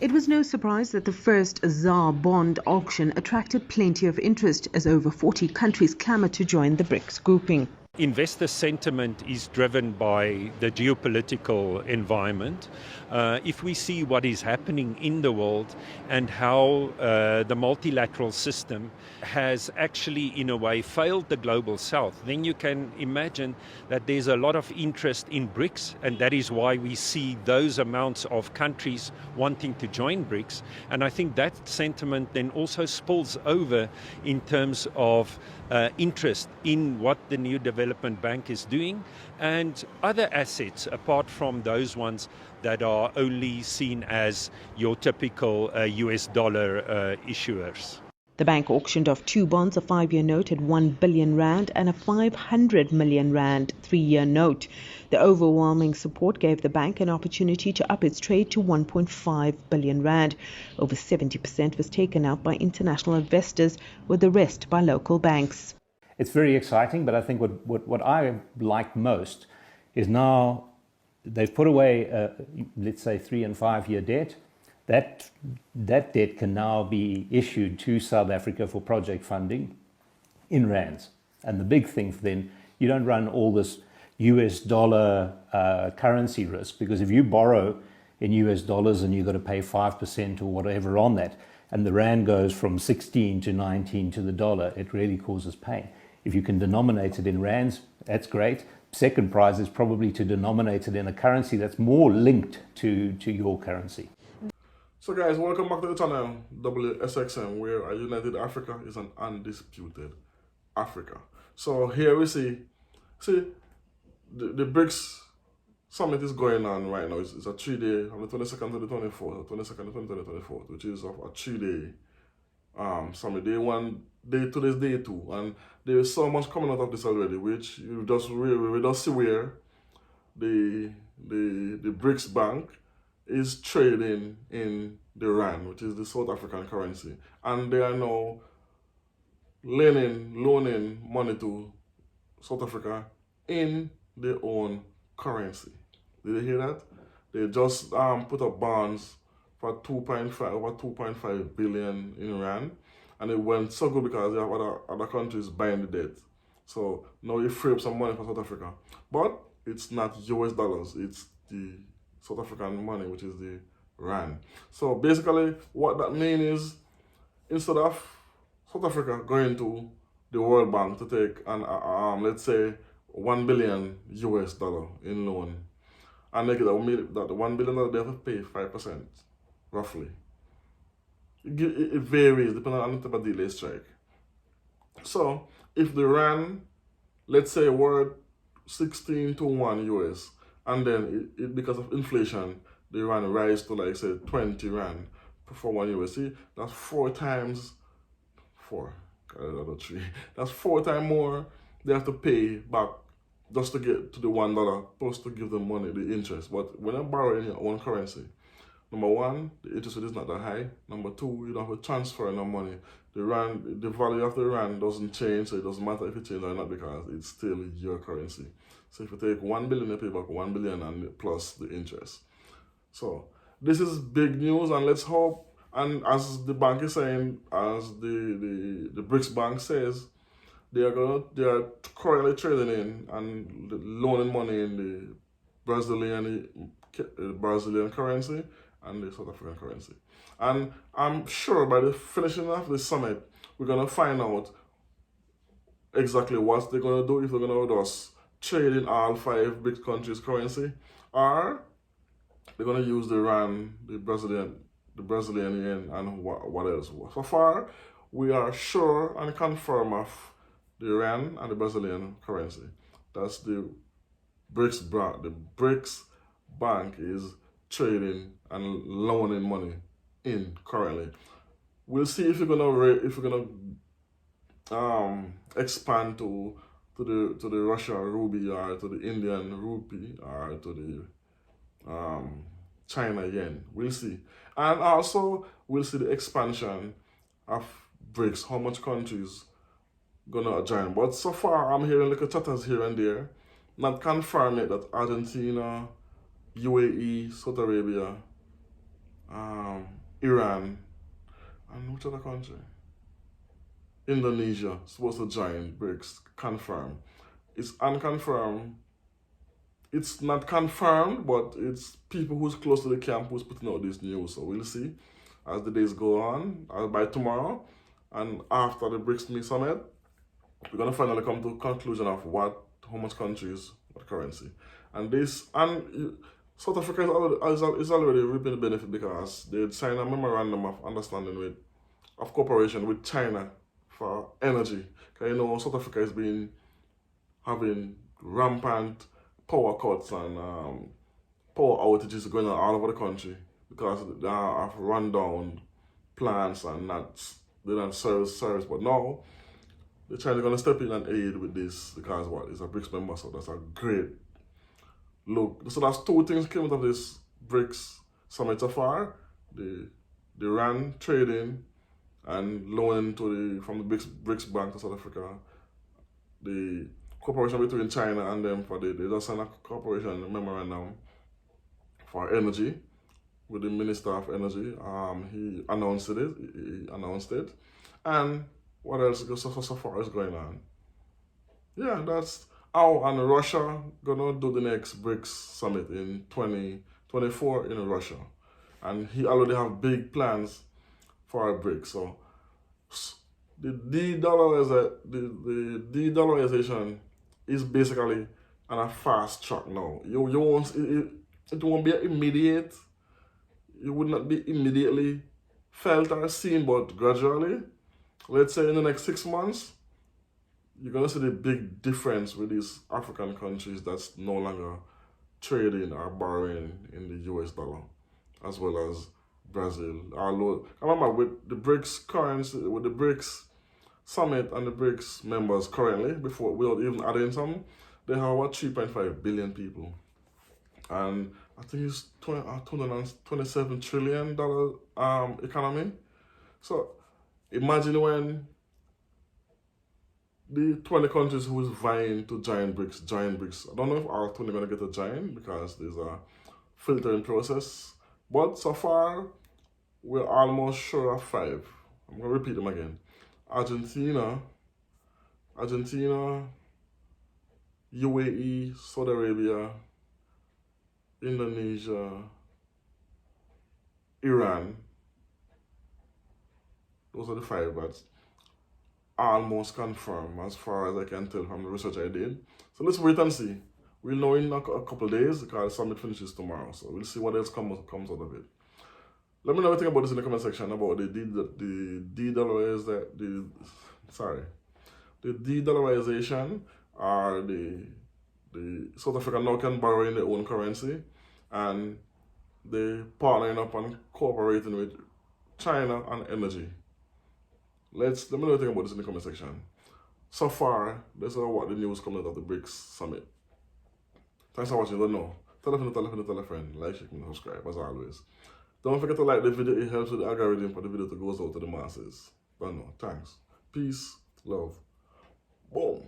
It was no surprise that the first ZAR bond auction attracted plenty of interest as over 40 countries clamored to join the BRICS grouping. Investor sentiment is driven by the geopolitical environment. If we see what is happening in the world and how the multilateral system has actually, in a way, failed the global south, then you can imagine that there's a lot of interest in BRICS, and that is why we see those amounts of countries wanting to join BRICS. And I think that sentiment then also spills over in terms of interest in what the new development bank is doing and other assets apart from those ones that are only seen as your typical US dollar issuers. The bank auctioned off 2 bonds, a 5-year note at 1 billion rand and a 500 million rand 3-year note. The overwhelming support gave the bank an opportunity to up its trade to 1.5 billion rand. Over 70% was taken out by international investors, with the rest by local banks. It's very exciting, but I think what I like most is now they've put away, let's say, 3- and 5-year debt. That debt can now be issued to South Africa for project funding in rands. And the big thing then, you don't run all this US dollar currency risk, because if you borrow in US dollars and you've got to pay 5% or whatever on that, and the rand goes from 16 to 19 to the dollar, it really causes pain. If you can denominate it in rands, that's great. Second prize is probably to denominate it in a currency that's more linked to your currency. So guys, welcome back to the channel WSXM, where a united Africa is an undisputed Africa. So here we see the BRICS summit is going on right now. It's a 3-day, from the 22nd to the 24th, 22nd to the 24th, which is a 3-day summit. Day 1, day 2 is day 2, and there is so much coming out of this already, which we just see where the BRICS Bank is trading in the rand, which is the South African currency, and they are now loaning money to South Africa in their own currency. Did you hear that? They just put up bonds for over 2.5 billion in rand, and it went so good because they have other countries buying the debt. So now you free up some money for South Africa, but it's not US dollars, it's the South African money, which is the rand. So basically what that means is, instead of South Africa going to the World Bank to take an let's say $1 billion US in loan, and they get that the $1 billion they have to pay 5% roughly. It varies depending on the type of deal they strike. So if the rand, let's say, worth 16 to 1 US, and then because of inflation, the rand rise to, like, say, 20 rand for 1 USD. That's 4 times 4. That's 4 times more they have to pay back just to get to the $1, plus to give them money, the interest. But when you borrow in your own currency, number one, the interest rate is not that high. Number two, you don't have to transfer no money. The value of the rand doesn't change, so it doesn't matter if it changes or not, because it's still your currency. So if you take 1 billion, you pay back 1 billion and plus the interest. So this is big news, and let's hope, and as the bank is saying, as the BRICS Bank says, they are currently trading in and loaning money in the Brazilian currency and the South African currency. And I'm sure by the finishing of the summit, we're gonna find out exactly what they're gonna do, if they're gonna just trade in all 5 BRICS countries' currency, or they're gonna use the rand, the Brazilian yen, and what else. So far, we are sure and confirm of the rand and the Brazilian currency. That's the BRICS Bank. The BRICS Bank is trading and loaning money in currently. We'll see if we're gonna expand to the Russian ruby, or to the Indian rupee, or to the China yen. We'll see. And also we'll see the expansion of BRICS, how much countries gonna join. But so far I'm hearing little chatters here and there, not confirmed yet, that Argentina, UAE, Saudi Arabia, Iran, and which other country? Indonesia supposed to join BRICS, confirmed. It's unconfirmed. It's not confirmed, but it's people who's close to the camp who's putting out this news. So we'll see as the days go on. By tomorrow and after the BRICS summit, we're gonna finally come to a conclusion of how much countries, what currency, and this South Africa is already reaping the benefit because they signed a memorandum of understanding of cooperation with China for energy. Because you know South Africa has been having rampant power cuts and power outages going on all over the country because they have run down plants and they don't service. But now the China is going to step in and aid with this because it's a BRICS member, so that's a great look. So that's two things came out of this BRICS summit so far: the rand trading and loaning from the BRICS Bank to South Africa, the cooperation between China and them they just signed a cooperation memorandum for energy with the Minister of Energy. He announced it. And what else so far is going on? Yeah, that's and Russia gonna do the next BRICS summit in 2024 in Russia. And he already have big plans for a BRICS. So the de-dollarization is basically on a fast track now. It won't be immediate. It would not be immediately felt or seen, but gradually, let's say in the next 6 months, you're gonna see the big difference with these African countries that's no longer trading or borrowing in the US dollar, as well as Brazil. I remember with the BRICS currency, with the BRICS summit and the BRICS members currently, without even adding some, they have about 3.5 billion people. And I think it's $227 trillion economy. So imagine when the 20 countries who is vying to join BRICS. I don't know if all 20 are going to get to join because there's a filtering process. But so far, we're almost sure of 5. I'm going to repeat them again. Argentina, UAE, Saudi Arabia, Indonesia, Iran. Those are the 5 that's almost confirmed as far as I can tell from the research I did. So let's wait and see. We'll know in a couple of days because the summit finishes tomorrow. So we'll see what else comes out of it. Let me know what you think about this in the comment section about the de-dollarization, or the South Africa now can borrow in their own currency, and they partnering up and cooperating with China on energy. Let me know what you think about this in the comment section. So far, this is what the news coming out of the BRICS summit. Thanks for watching. Don't know. Tell a friend. Like, share, and subscribe as always. Don't forget to like the video. It helps with the algorithm for the video to go out to the masses. Don't know. Thanks. Peace. Love. Boom.